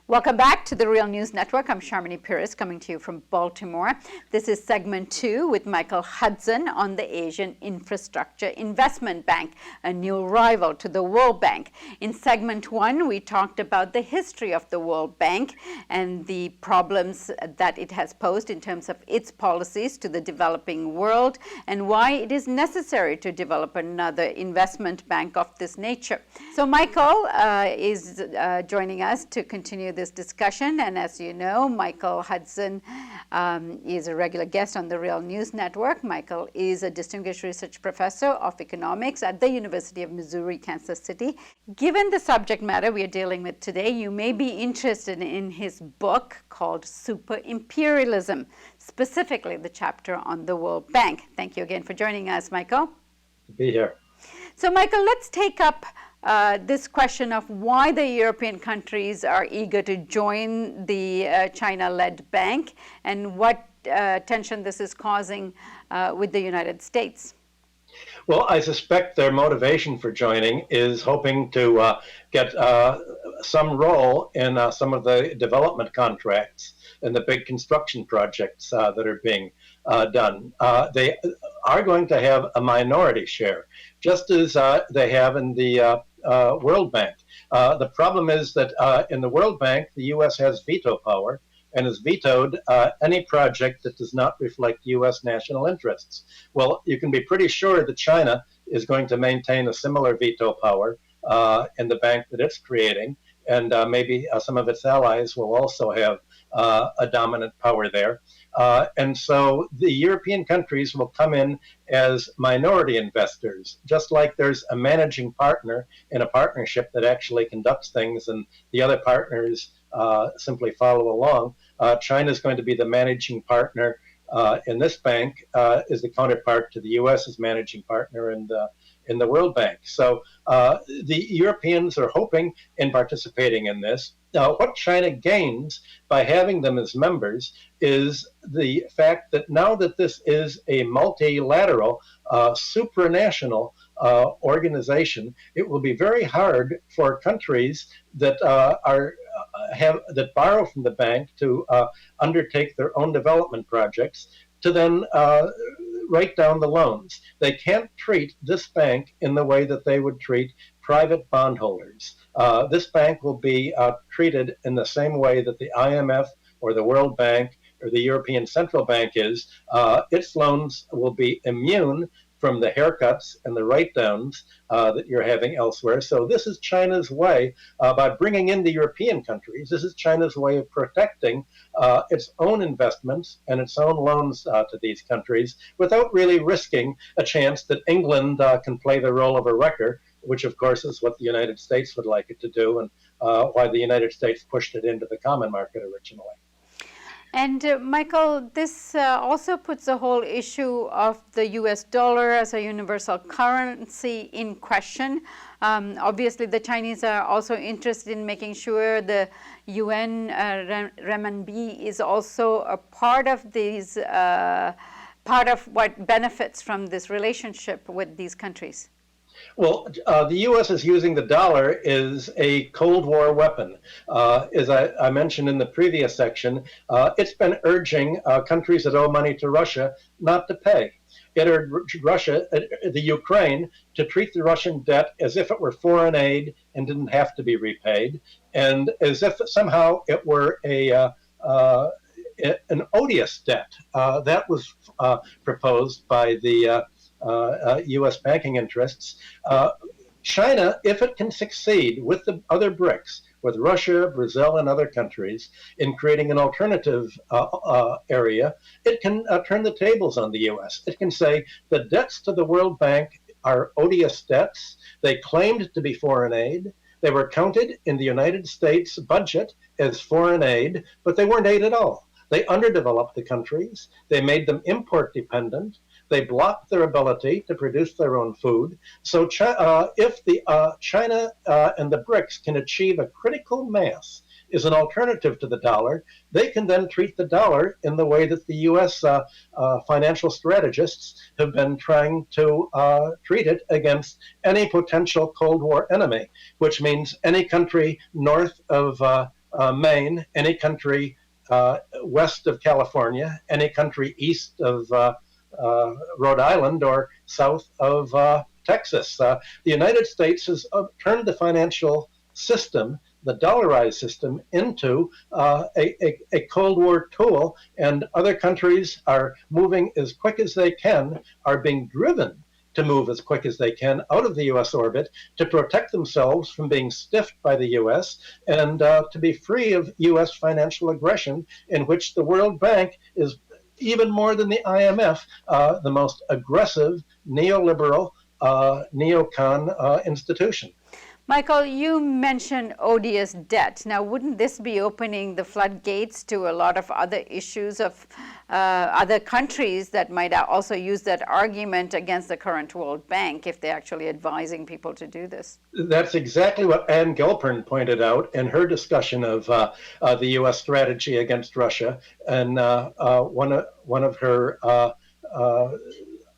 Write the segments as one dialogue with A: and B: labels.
A: Welcome back to the Real News Network. I'm Sharmini Pires coming to you from Baltimore. This is segment 2 with Michael Hudson on the Asian Infrastructure Investment Bank, a new rival to the World Bank. In segment 1, we talked about the history of the World Bank and the problems that it has posed in terms of its policies to the developing world and why it is necessary to develop another investment bank of this nature. So Michael is joining us to continue this discussion, and as you know, Michael Hudson is a regular guest on the Real News Network. Michael is a distinguished research professor of economics at the University of Missouri, Kansas City. Given the subject matter we are dealing with today, you may be interested in his book called Super Imperialism, specifically the chapter on the World Bank. Thank you again for joining us, Michael.
B: Be here.
A: So, Michael, let's take up this question of why the European countries are eager to join the China-led bank and what tension this is causing with the United States.
B: Well, I suspect their motivation for joining is hoping to get some role in some of the development contracts and the big construction projects that are being done. They are going to have a minority share, just as they have in the World Bank. The problem is that in the World Bank, the U.S. has veto power and has vetoed any project that does not reflect U.S. national interests. Well, you can be pretty sure that China is going to maintain a similar veto power in the bank that it's creating, and maybe some of its allies will also have a dominant power there. And so the European countries will come in as minority investors, just like there's a managing partner in a partnership that actually conducts things and the other partners simply follow along. China is going to be the managing partner in this bank, is the counterpart to the U.S.'s managing partner in the World Bank. So the Europeans are hoping in participating in this. Now, what China gains by having them as members is the fact that now that this is a multilateral, supranational organization, it will be very hard for countries that that borrow from the bank to undertake their own development projects to then write down the loans. They can't treat this bank in the way that they would treat private bondholders. This bank will be treated in the same way that the IMF or the World Bank or the European Central Bank is. Its loans will be immune from the haircuts and the write-downs that you're having elsewhere. So this is China's way, by bringing in the European countries, this is China's way of protecting its own investments and its own loans to these countries without really risking a chance that England can play the role of a wrecker, which of course is what the United States would like it to do, and why the United States pushed it into the common market originally.
A: And Michael, this also puts the whole issue of the US dollar as a universal currency in question. Obviously, the Chinese are also interested in making sure the UN renminbi is also a part of these, part of what benefits from this relationship with these countries.
B: Well, the U.S. is using the dollar as a Cold War weapon. As I mentioned in the previous section, it's been urging countries that owe money to Russia not to pay. It urged Russia, the Ukraine, to treat the Russian debt as if it were foreign aid and didn't have to be repaid, and as if somehow it were an odious debt. That was proposed by the U.S. banking interests. China, if it can succeed with the other BRICS, with Russia, Brazil, and other countries, in creating an alternative area, it can turn the tables on the U.S. It can say the debts to the World Bank are odious debts. They claimed to be foreign aid. They were counted in the United States budget as foreign aid, but they weren't aid at all. They underdeveloped the countries. They made them import dependent. They blocked their ability to produce their own food. So if the China and the BRICS can achieve a critical mass as an alternative to the dollar, they can then treat the dollar in the way that the U.S. Financial strategists have been trying to treat it against any potential Cold War enemy, which means any country north of Maine, any country west of California, any country east of Rhode Island, or south of Texas. The United States has turned the financial system, the dollarized system, into a Cold War tool, and other countries are moving as quick as they can, are being driven to move as quick as they can out of the U.S. orbit to protect themselves from being stiffed by the U.S. and to be free of U.S. financial aggression, in which the World Bank is, even more than the IMF, the most aggressive neoliberal neocon institution.
A: Michael, you mentioned odious debt. Now, wouldn't this be opening the floodgates to a lot of other issues of other countries that might also use that argument against the current World Bank if they're actually advising people to do this?
B: That's exactly what Ann Gilpern pointed out in her discussion of the U.S. strategy against Russia, and one of her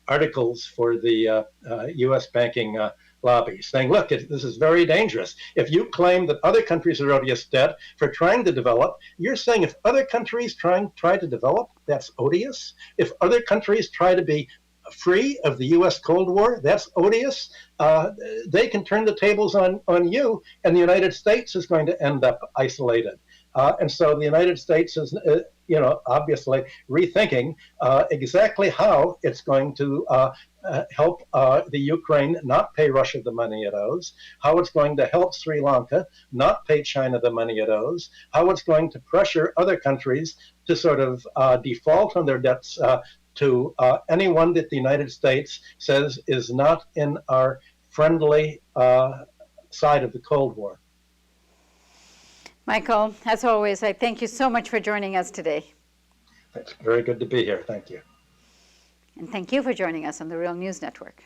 B: articles for the U.S. banking lobby, saying, look, this is very dangerous. If you claim that other countries are odious debt for trying to develop, you're saying if other countries try to develop, that's odious. If other countries try to be free of the U.S. Cold War, that's odious. They can turn the tables on you, and the United States is going to end up isolated. And so the United States is, obviously rethinking exactly how it's going to help the Ukraine not pay Russia the money it owes, how it's going to help Sri Lanka not pay China the money it owes, how it's going to pressure other countries to sort of default on their debts to anyone that the United States says is not in our friendly side of the Cold War.
A: Michael, as always, I thank you so much for joining us today.
B: It's very good to be here. Thank you.
A: And thank you for joining us on the Real News Network.